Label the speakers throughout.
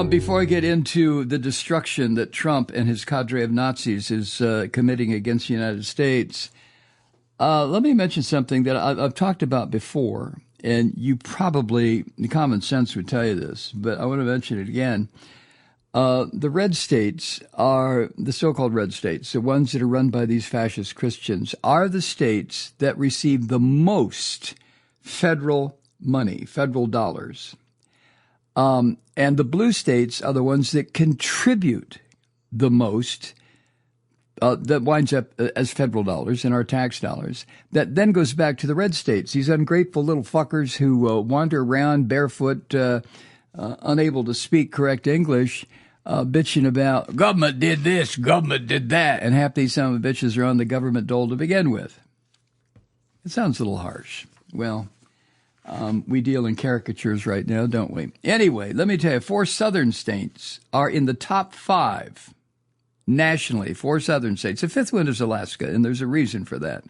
Speaker 1: Before I get into the destruction that Trump and his cadre of Nazis is committing against the United States, let me mention something that I've talked about before, and you probably, common sense would tell you this, but I want to mention it again. The red states are, the so-called red states, the ones that are run by these fascist Christians, are the states that receive the most federal money, federal dollars. And the blue states are the ones that contribute the most, that winds up as federal dollars and our tax dollars. That then goes back to the red states, these ungrateful little fuckers who wander around barefoot, unable to speak correct English, bitching about government did this, government did that, and half these son of bitches are on the government dole to begin with. It sounds a little harsh. Well, we deal in caricatures right now, don't we? Anyway, let me tell you, 4 southern states are in the top 5 nationally, 4 southern states. The 5th one is Alaska, and there's a reason for that.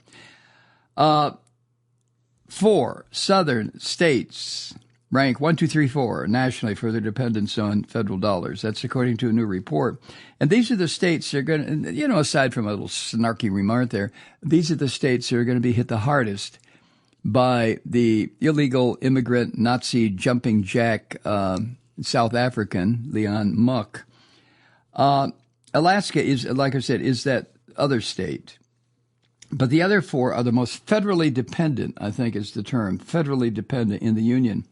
Speaker 1: 4 southern states rank 1, 2, 3, 4 nationally for their dependence on federal dollars. That's according to a new report. And these are the states that are going to, you know, aside from a little snarky remark there, these are the states that are going to be hit the hardest by the illegal immigrant Nazi jumping jack South African, Leon Muck. Alaska is, like I said, is that other state. But the other 4 are the most federally dependent, I think is the term, federally dependent in the Union.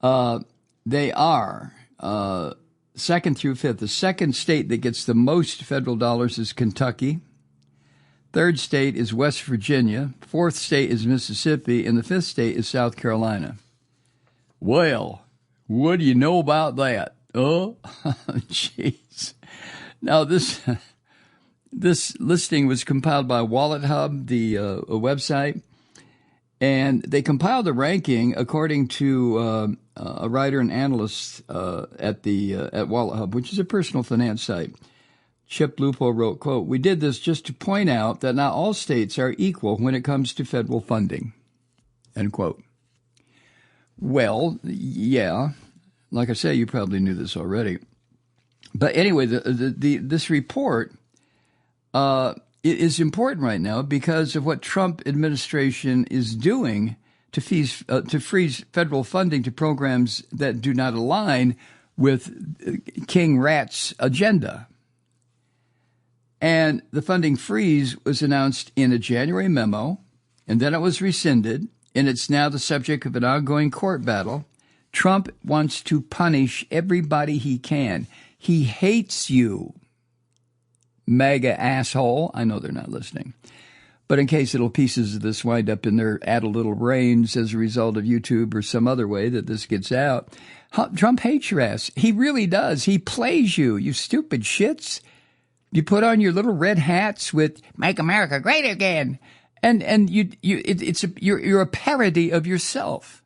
Speaker 1: They are 2nd through 5th. The second state that gets the most federal dollars is Kentucky. 3rd state is West Virginia. 4th state is Mississippi. And the 5th state is South Carolina. Well, what do you know about that? Oh, jeez. Now, this listing was compiled by WalletHub, the website. And they compiled the ranking according to a writer and analyst at WalletHub, which is a personal finance site. Chip Lupo wrote, quote, "We did this just to point out that not all states are equal when it comes to federal funding," end quote. Well, yeah, like I say, you probably knew this already. But anyway, this report is important right now because of what Trump administration is doing to freeze federal funding to programs that do not align with King Rat's agenda. And the funding freeze was announced in a January memo, and then it was rescinded, and it's now the subject of an ongoing court battle. Trump wants to punish everybody he can. He hates you, MAGA asshole. I know they're not listening. But in case little pieces of this wind up in their addle little brains as a result of YouTube or some other way that this gets out, Trump hates your ass. He really does. He plays you, you stupid shits. You put on your little red hats with "Make America Great Again," and you're a parody of yourself.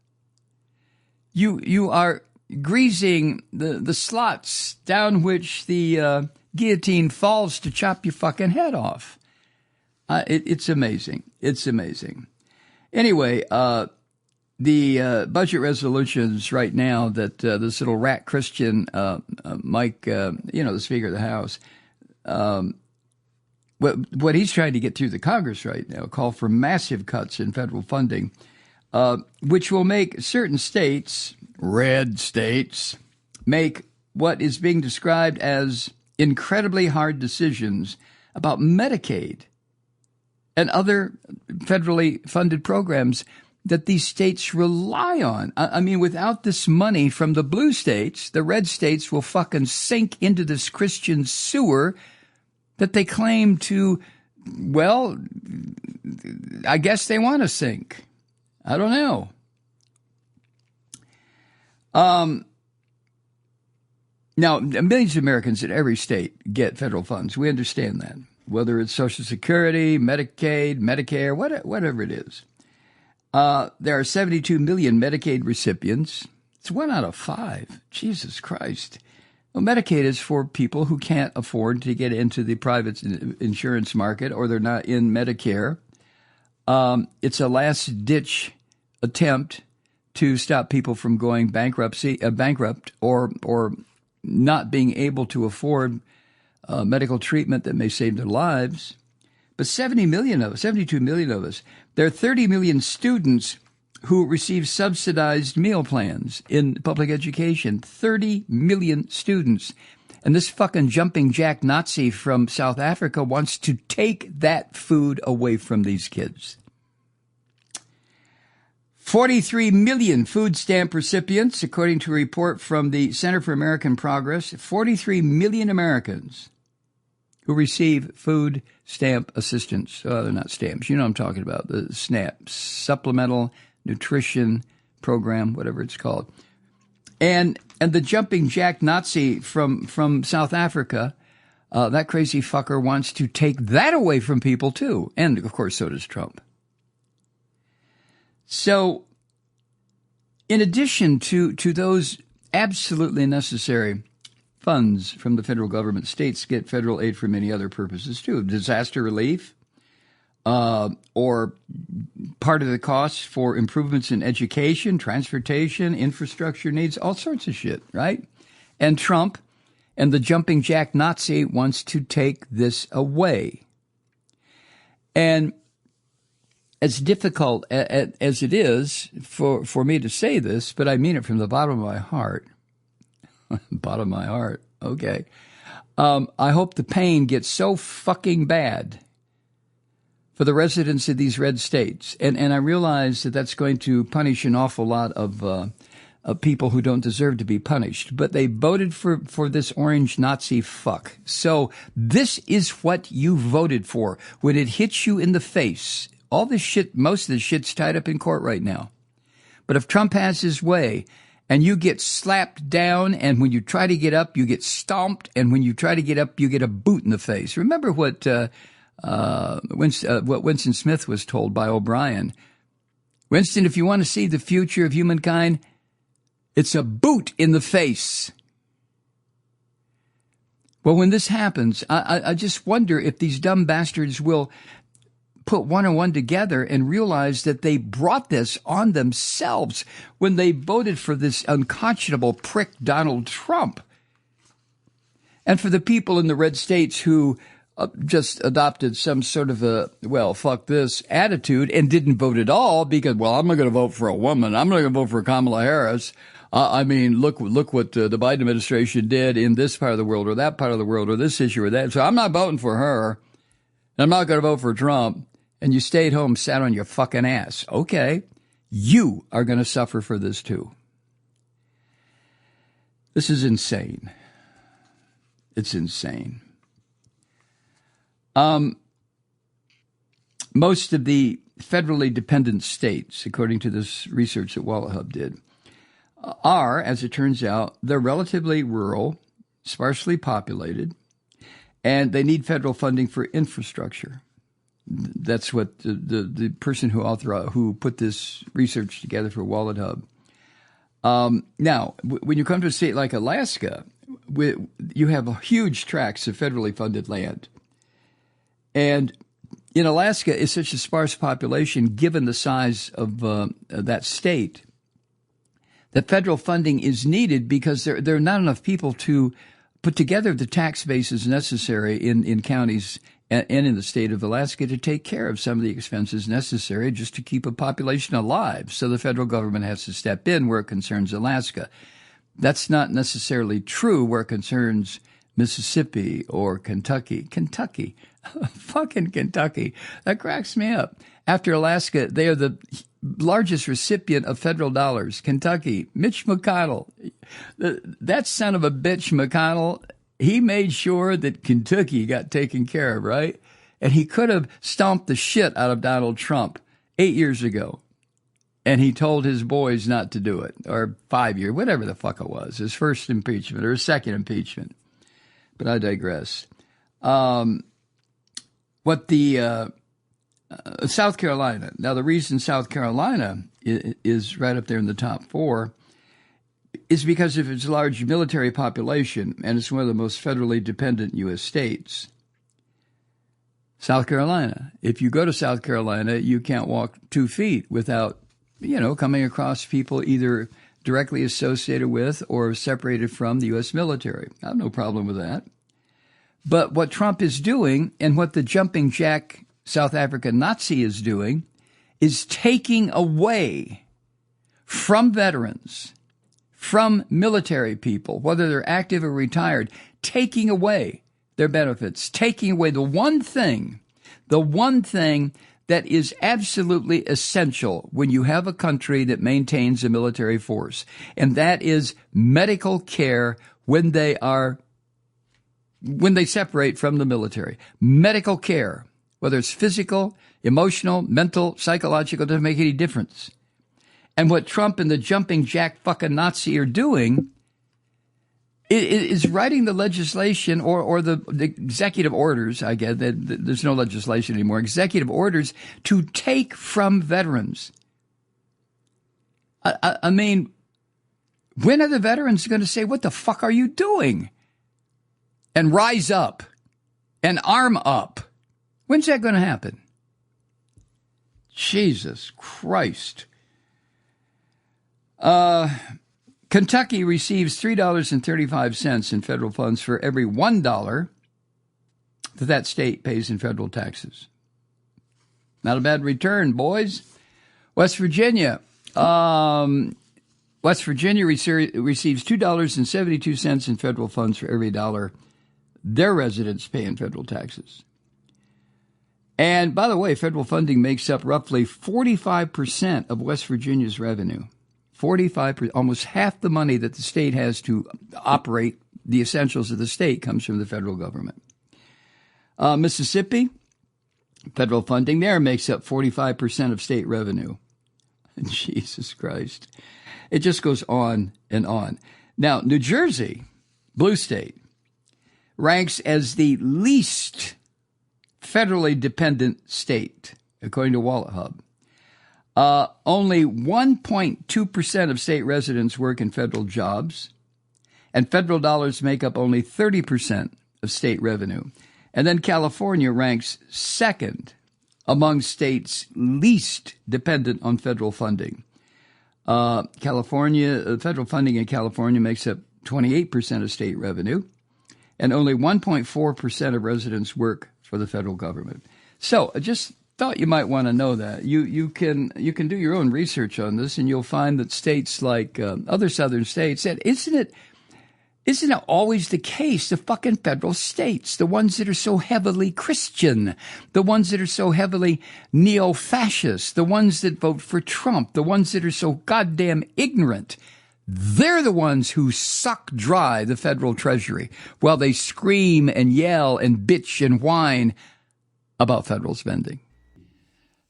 Speaker 1: You are greasing the slots down which the guillotine falls to chop your fucking head off. It's amazing. It's amazing. Anyway, the budget resolutions right now that this little rat Christian Mike, the Speaker of the House. What he's trying to get through the Congress right now call for massive cuts in federal funding, which will make certain states, red states, make what is being described as incredibly hard decisions about Medicaid and other federally funded programs that these states rely on. I mean, without this money from the blue states, the red states will fucking sink into this Christian sewer that they claim to, well, I guess they want to sink. I don't know. Now, millions of Americans in every state get federal funds. We understand that, whether it's Social Security, Medicaid, Medicare, whatever it is. There are 72 million Medicaid recipients. It's 1 out of 5. Jesus Christ. Well, Medicaid is for people who can't afford to get into the private insurance market or they're not in Medicare. It's a last-ditch attempt to stop people from going bankrupt or not being able to afford medical treatment that may save their lives. But 72 million of us, there are 30 million students who receive subsidized meal plans in public education. 30 million students. And this fucking jumping jack Nazi from South Africa wants to take that food away from these kids. 43 million food stamp recipients, according to a report from the Center for American Progress. 43 million Americans who receive food stamp assistance. Oh, they're not stamps. You know what I'm talking about. The SNAP, Supplemental Nutrition Program, whatever it's called. And the jumping jack Nazi from South Africa, that crazy fucker wants to take that away from people too. And, of course, so does Trump. So, in addition to those absolutely necessary funds from the federal government, states get federal aid for many other purposes too. Disaster relief, or part of the costs for improvements in education, transportation, infrastructure needs, all sorts of shit, right? And Trump and the jumping jack Nazi wants to take this away. And as difficult as it is for me to say this, but I mean it from the bottom of my heart. Bottom of my heart, okay. I hope the pain gets so fucking bad for the residents of these red states. And I realize that that's going to punish an awful lot of people who don't deserve to be punished. But they voted for this orange Nazi fuck. So this is what you voted for. When it hits you in the face, all this shit, most of the shit's tied up in court right now. But if Trump has his way and you get slapped down, and when you try to get up, you get stomped, and when you try to get up, you get a boot in the face. Remember what Winston Smith was told by O'Brien. Winston, if you want to see the future of humankind, it's a boot in the face. Well, when this happens, I just wonder if these dumb bastards will put one and one together and realize that they brought this on themselves when they voted for this unconscionable prick Donald Trump. And for the people in the red states who just adopted some sort of a, well, fuck this attitude and didn't vote at all because, well, I'm not going to vote for a woman. I'm not going to vote for Kamala Harris. I mean, look what the Biden administration did in this part of the world or that part of the world or this issue or that. So I'm not voting for her. I'm not going to vote for Trump. And you stayed home, sat on your fucking ass. Okay, you are going to suffer for this too. This is insane. It's insane. Most of the federally dependent states, according to this research that WalletHub did, are, as it turns out, they're relatively rural, sparsely populated, and they need federal funding for infrastructure. That's what the person who put this research together for WalletHub. Now, when you come to a state like Alaska, you have huge tracts of federally funded land. And in Alaska, it's such a sparse population, given the size of that state, that federal funding is needed because there are not enough people to put together the tax bases necessary in counties and in the state of Alaska to take care of some of the expenses necessary just to keep a population alive. So the federal government has to step in where it concerns Alaska. That's not necessarily true where it concerns Mississippi or Kentucky. Kentucky. Fucking Kentucky. That cracks me up. After Alaska, they are the largest recipient of federal dollars. Kentucky. Mitch McConnell. That son of a bitch, McConnell, he made sure that Kentucky got taken care of, right? And he could have stomped the shit out of Donald Trump 8 years ago. And he told his boys not to do it, or 5 years, whatever the fuck it was, his first impeachment or his second impeachment. But I digress. South Carolina. Now, the reason South Carolina is right up there in the top four is because of its large military population, and it's one of the most federally dependent U.S. states. South Carolina. If you go to South Carolina, you can't walk 2 feet without, coming across people either directly associated with or separated from the U.S. military. I have no problem with that. But what Trump is doing and what the jumping jack South African Nazi is doing is taking away from veterans, from military people, whether they're active or retired, taking away their benefits, taking away the one thing that is absolutely essential when you have a country that maintains a military force, and that is medical care when they separate from the military. Medical care, whether it's physical, emotional, mental, psychological, doesn't make any difference. And what Trump and the jumping jack fucking Nazi are doing is writing the legislation or the executive orders, I guess, there's no legislation anymore, executive orders to take from veterans. I mean, when are the veterans going to say, what the fuck are you doing? And rise up and arm up? When's that going to happen? Jesus Christ. Kentucky receives $3.35 in federal funds for every $1 that state pays in federal taxes. Not a bad return, boys. West Virginia. West Virginia receives $2.72 in federal funds for every dollar their residents pay in federal taxes. And by the way, federal funding makes up roughly 45% of West Virginia's revenue. 45%, almost half the money that the state has to operate the essentials of the state comes from the federal government. Mississippi, federal funding there makes up 45% of state revenue. Jesus Christ. It just goes on and on. Now, New Jersey, blue state, ranks as the least federally dependent state, according to WalletHub. Only 1.2% of state residents work in federal jobs, and federal dollars make up only 30% of state revenue. And then California ranks second among states least dependent on federal funding. Federal funding in California makes up 28% of state revenue, and only 1.4% of residents work for the federal government. So just thought you might want to know that. You can do your own research on this, and you'll find that states like other southern states, and isn't it always the case, the fucking federal states, the ones that are so heavily Christian, the ones that are so heavily neo-fascist, the ones that vote for Trump, the ones that are so goddamn ignorant, they're the ones who suck dry the federal treasury while they scream and yell and bitch and whine about federal spending.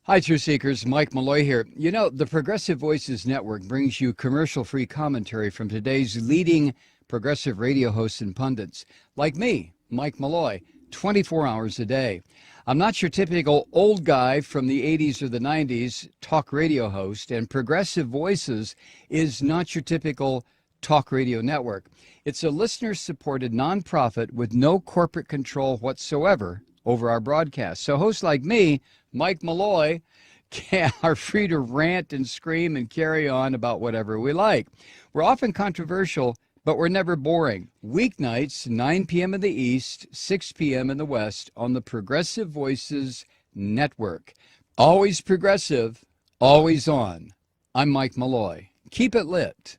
Speaker 1: Hi, Truth Seekers. Mike Malloy here. You know, the Progressive Voices Network brings you commercial-free commentary from today's leading progressive radio hosts and pundits, like me, Mike Malloy, 24 hours a day. I'm not your typical old guy from the 80s or the 90s talk radio host, and Progressive Voices is not your typical talk radio network. It's a listener-supported nonprofit with no corporate control whatsoever over our broadcast. So hosts like me, Mike Malloy, are free to rant and scream and carry on about whatever we like. We're often controversial, but we're never boring. Weeknights, 9 p.m. in the East, 6 p.m. in the West on the Progressive Voices Network. Always progressive, always on. I'm Mike Malloy. Keep it lit.